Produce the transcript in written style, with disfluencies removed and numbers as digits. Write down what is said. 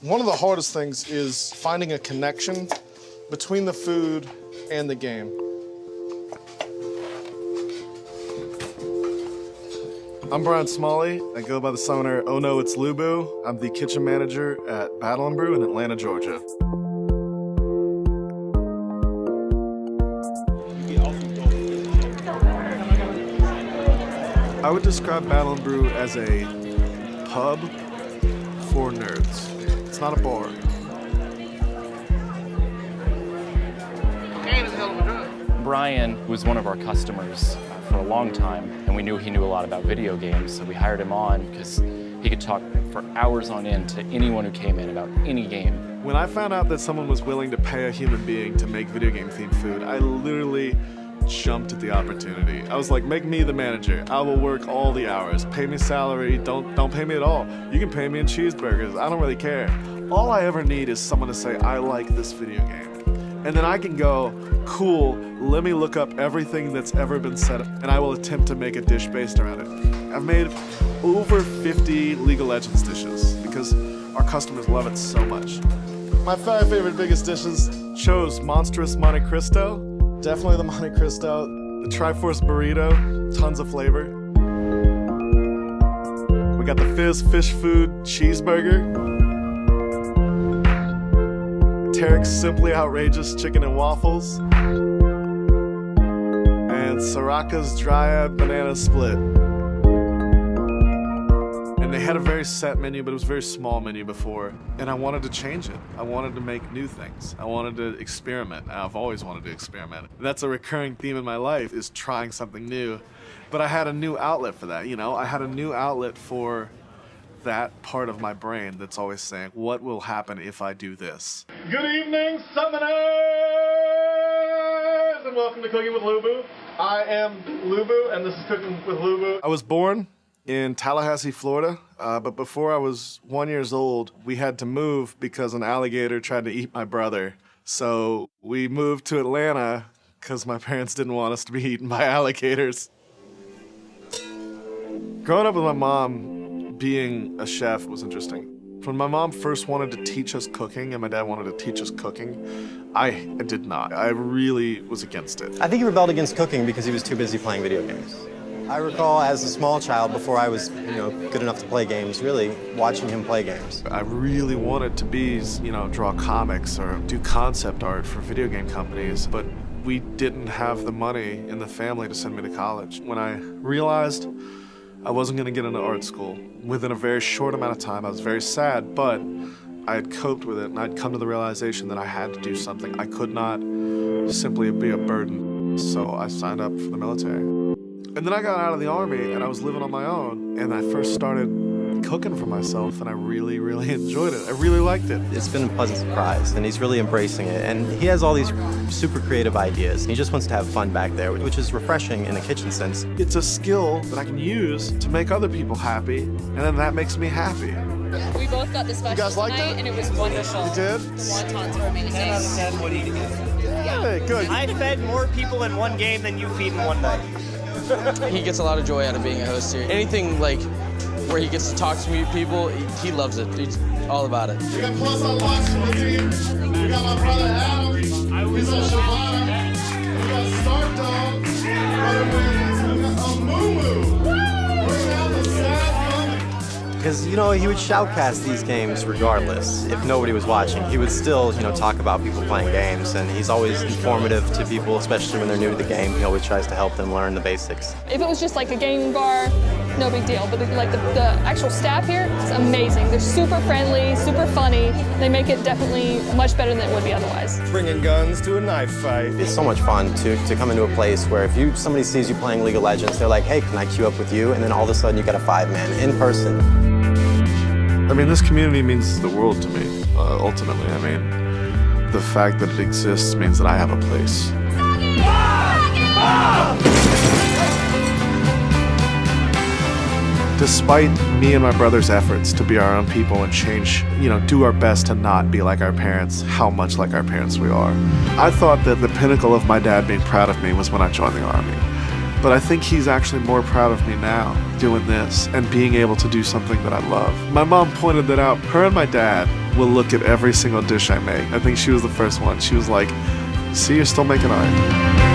One of the hardest things is finding a connection between the food and the game. I'm Brian Smalley. I go by the summoner Oh No It's LuBu. I'm the kitchen manager at Battle & Brew in Atlanta, Georgia. I would describe Battle & Brew as a pub for nerds. It's not a bar. Brian was one of our customers for a long time, and we knew he knew a lot about video games, so we hired him on because he could talk for hours on end to anyone who came in about any game. When I found out that someone was willing to pay a human being to make video game themed food, I literally jumped at the opportunity. I was like, make me the manager. I will work all the hours. Pay me salary, don't pay me at all. You can pay me in cheeseburgers, I don't really care. All I ever need is someone to say, I like this video game. And then I can go, cool, let me look up everything that's ever been said, and I will attempt to make a dish based around it. I've made over 50 League of Legends dishes because our customers love it so much. My 5 favorite biggest dishes chose Monstrous Monte Cristo, definitely the Monte Cristo, the Triforce Burrito, tons of flavor. We got the Fizz Fish Food Cheeseburger, Tarek's Simply Outrageous Chicken and Waffles, and Soraka's Dryad Banana Split. And they had a very set menu, but it was a very small menu before, and I wanted to change it. I wanted to make new things. I wanted to experiment. I've always wanted to experiment. That's a recurring theme in my life, is trying something new. But I had a new outlet for that, you know? I had a new outlet for that part of my brain that's always saying, what will happen if I do this? Good evening, summoners! And welcome to Cooking with LuBu. I am LuBu, and this is Cooking with LuBu. I was born in Tallahassee, Florida, but before I was 1 year old, we had to move because an alligator tried to eat my brother. So we moved to Atlanta because my parents didn't want us to be eaten by alligators. Growing up with my mom, being a chef was interesting. When my mom first wanted to teach us cooking and my dad wanted to teach us cooking, I did not. I really was against it. I think he rebelled against cooking because he was too busy playing video games. I recall as a small child, before I was, good enough to play games, really watching him play games. I really wanted to be, draw comics or do concept art for video game companies, but we didn't have the money in the family to send me to college. When I realized I wasn't going to get into art school, within a very short amount of time, I was very sad, but I had coped with it, and I'd come to the realization that I had to do something. I could not simply be a burden, so I signed up for the military. And then I got out of the Army, and I was living on my own, and I first started cooking for myself, and I really, really enjoyed it. I really liked it. It's been a pleasant surprise, and he's really embracing it, and he has all these super creative ideas. He just wants to have fun back there, which is refreshing in a kitchen sense. It's a skill that I can use to make other people happy, and then that makes me happy. We both got the special tonight, and it was wonderful. You did? The wontons were amazing. 10 out of 10 would eat again. Yeah, good. I fed more people in one game than you feed in one night. He gets a lot of joy out of being a host here. Anything like where he gets to talk to people, he loves it. He's all about it. We got plus unlocks from the team. We got my brother Adam. He's on Shabana. We got Stark Dog. Brother Williams. We got LuBu. Bring out the sad moment. Because, he would shoutcast these games regardless. If nobody was watching, he would still, talk about people playing games, and he's always informative to people, especially when they're new to the game. He always tries to help them learn the basics. If it was just like a gaming bar, no big deal. But the actual staff here is amazing. They're super friendly, super funny. They make it definitely much better than it would be otherwise. Bringing guns to a knife fight. It's so much fun to come into a place where if somebody sees you playing League of Legends, they're like, hey, can I queue up with you? And then all of a sudden you got a 5-man in person. I mean, this community means the world to me, ultimately. I mean, the fact that it exists means that I have a place. Despite me and my brother's efforts to be our own people and change, do our best to not be like our parents, how much like our parents we are. I thought that the pinnacle of my dad being proud of me was when I joined the Army. But I think he's actually more proud of me now doing this and being able to do something that I love. My mom pointed that out. Her and my dad will look at every single dish I make. I think she was the first one. She was like, see, you're still making art.